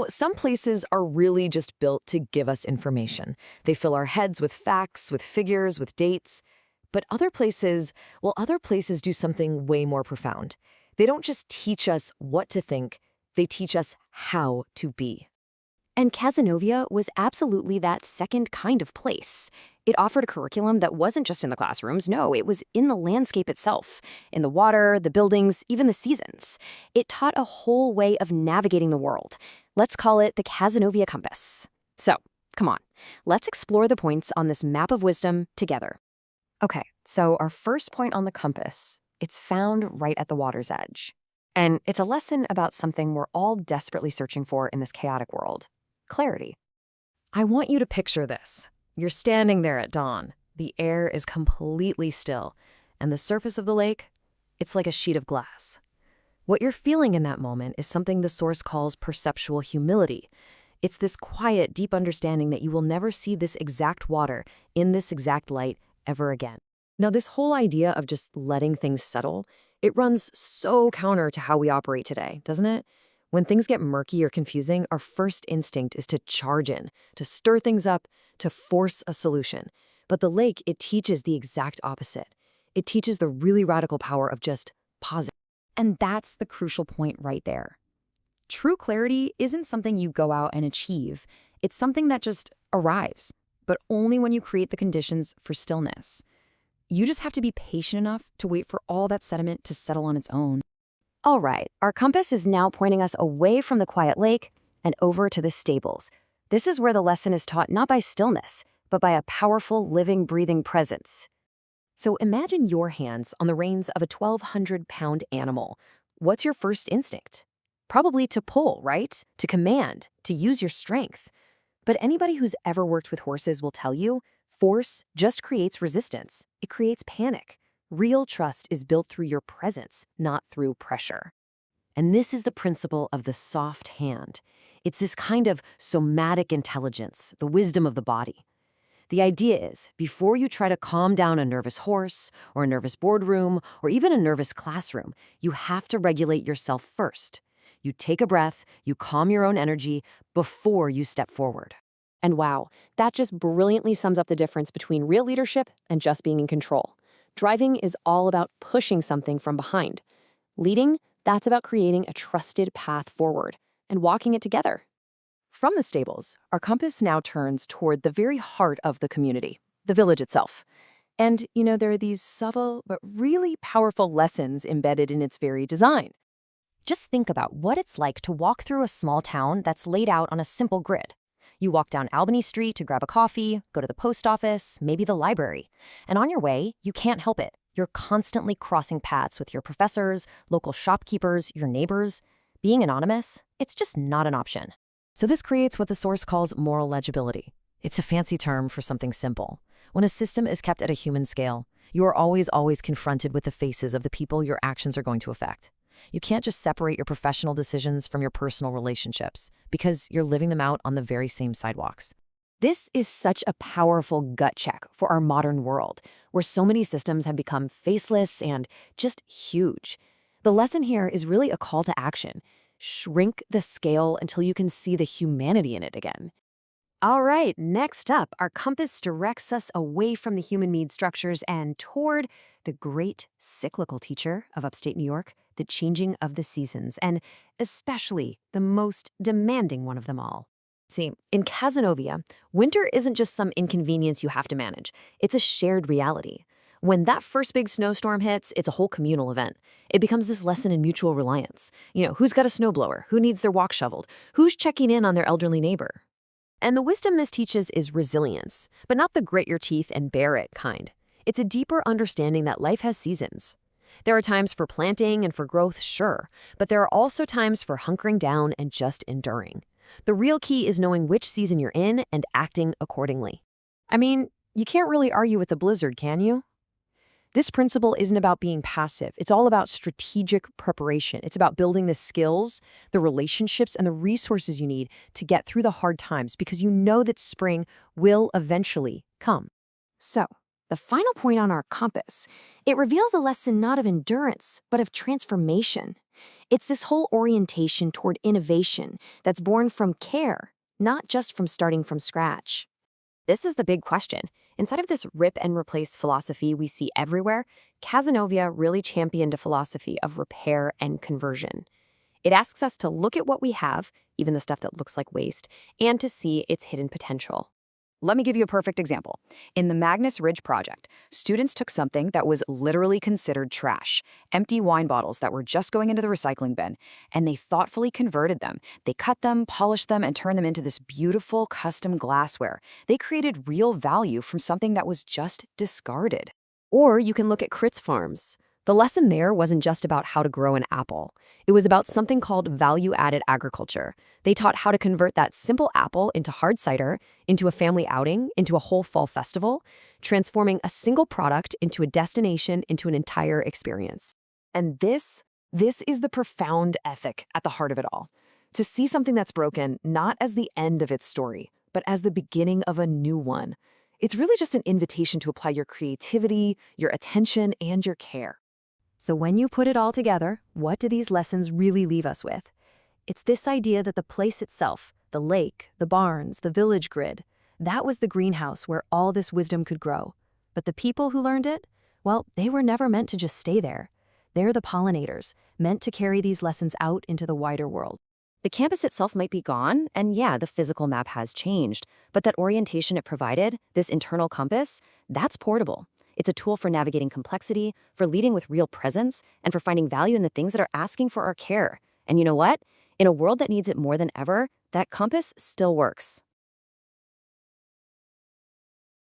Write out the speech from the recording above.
Some places are really just built to give us information. They fill our heads with facts, with figures, with dates. But other places do something way more profound. They don't just teach us what to think, they teach us how to be. And Cazenovia was absolutely that second kind of place. It offered a curriculum that wasn't just in the classrooms, no, it was in the landscape itself, in the water, the buildings, even the seasons. It taught a whole way of navigating the world. Let's call it the Cazenovia Compass. So, come on, let's explore the points on this map of wisdom together. Okay, so our first point on the compass, it's found right at the water's edge. And it's a lesson about something we're all desperately searching for in this chaotic world: clarity. I want you to picture this. You're standing there at dawn. The air is completely still, and the surface of the lake, it's like a sheet of glass. What you're feeling in that moment is something the Source calls perceptual humility. It's this quiet, deep understanding that you will never see this exact water in this exact light ever again. Now, this whole idea of just letting things settle, it runs so counter to how we operate today, doesn't it? When things get murky or confusing, our first instinct is to charge in, to stir things up, to force a solution. But the lake, it teaches the exact opposite. It teaches the really radical power of just pausing. And that's the crucial point right there. True clarity isn't something you go out and achieve. It's something that just arrives, but only when you create the conditions for stillness. You just have to be patient enough to wait for all that sediment to settle on its own. All right, our compass is now pointing us away from the quiet lake and over to the stables. This is where the lesson is taught not by stillness, but by a powerful, living, breathing presence. So imagine your hands on the reins of a 1,200-pound animal. What's your first instinct? Probably to pull, right? To command, to use your strength. But anybody who's ever worked with horses will tell you, force just creates resistance. It creates panic. Real trust is built through your presence, not through pressure. And this is the principle of the soft hand. It's this kind of somatic intelligence, the wisdom of the body. The idea is, before you try to calm down a nervous horse, or a nervous boardroom, or even a nervous classroom, you have to regulate yourself first. You take a breath, you calm your own energy before you step forward. And wow, that just brilliantly sums up the difference between real leadership and just being in control. Driving is all about pushing something from behind. Leading, that's about creating a trusted path forward and walking it together. From the stables, our compass now turns toward the very heart of the community, the village itself. And, there are these subtle but really powerful lessons embedded in its very design. Just think about what it's like to walk through a small town that's laid out on a simple grid. You walk down Albany Street to grab a coffee, go to the post office, maybe the library. And on your way, you can't help it. You're constantly crossing paths with your professors, local shopkeepers, your neighbors. Being anonymous, it's just not an option. So this creates what the Source calls moral legibility. It's a fancy term for something simple. When a system is kept at a human scale, you are always confronted with the faces of the people your actions are going to affect. You can't just separate your professional decisions from your personal relationships because you're living them out on the very same sidewalks. This is such a powerful gut check for our modern world, where so many systems have become faceless and just huge. The lesson here is really a call to action. Shrink the scale until you can see the humanity in it again. All right, next up, our compass directs us away from the human-made structures and toward the great cyclical teacher of upstate New York, the changing of the seasons, and especially the most demanding one of them all. See, in Cazenovia, winter isn't just some inconvenience you have to manage. It's a shared reality. When that first big snowstorm hits, it's a whole communal event. It becomes this lesson in mutual reliance. Who's got a snowblower? Who needs their walk shoveled? Who's checking in on their elderly neighbor? And the wisdom this teaches is resilience, but not the grit your teeth and bear it kind. It's a deeper understanding that life has seasons. There are times for planting and for growth, sure, but there are also times for hunkering down and just enduring. The real key is knowing which season you're in and acting accordingly. I mean, you can't really argue with the blizzard, can you? This principle isn't about being passive. It's all about strategic preparation. It's about building the skills, the relationships, and the resources you need to get through the hard times because you know that spring will eventually come. So, the final point on our compass, it reveals a lesson not of endurance, but of transformation. It's this whole orientation toward innovation that's born from care, not just from starting from scratch. This is the big question. Inside of this rip and replace philosophy we see everywhere, Cazenovia really championed a philosophy of repair and conversion. It asks us to look at what we have, even the stuff that looks like waste, and to see its hidden potential. Let me give you a perfect example. In the Magnus Ridge project, students took something that was literally considered trash, empty wine bottles that were just going into the recycling bin, and they thoughtfully converted them. They cut them, polished them, and turned them into this beautiful custom glassware. They created real value from something that was just discarded. Or you can look at Crit's Farms. The lesson there wasn't just about how to grow an apple. It was about something called value-added agriculture. They taught how to convert that simple apple into hard cider, into a family outing, into a whole fall festival, transforming a single product into a destination, into an entire experience. And this is the profound ethic at the heart of it all. To see something that's broken not as the end of its story, but as the beginning of a new one. It's really just an invitation to apply your creativity, your attention, and your care. So when you put it all together, what do these lessons really leave us with? It's this idea that the place itself, the lake, the barns, the village grid, that was the greenhouse where all this wisdom could grow. But the people who learned it, well, they were never meant to just stay there. They're the pollinators, meant to carry these lessons out into the wider world. The campus itself might be gone, and yeah, the physical map has changed, but that orientation it provided, this internal compass, that's portable. It's a tool for navigating complexity, for leading with real presence, and for finding value in the things that are asking for our care. And you know what? In a world that needs it more than ever, that compass still works.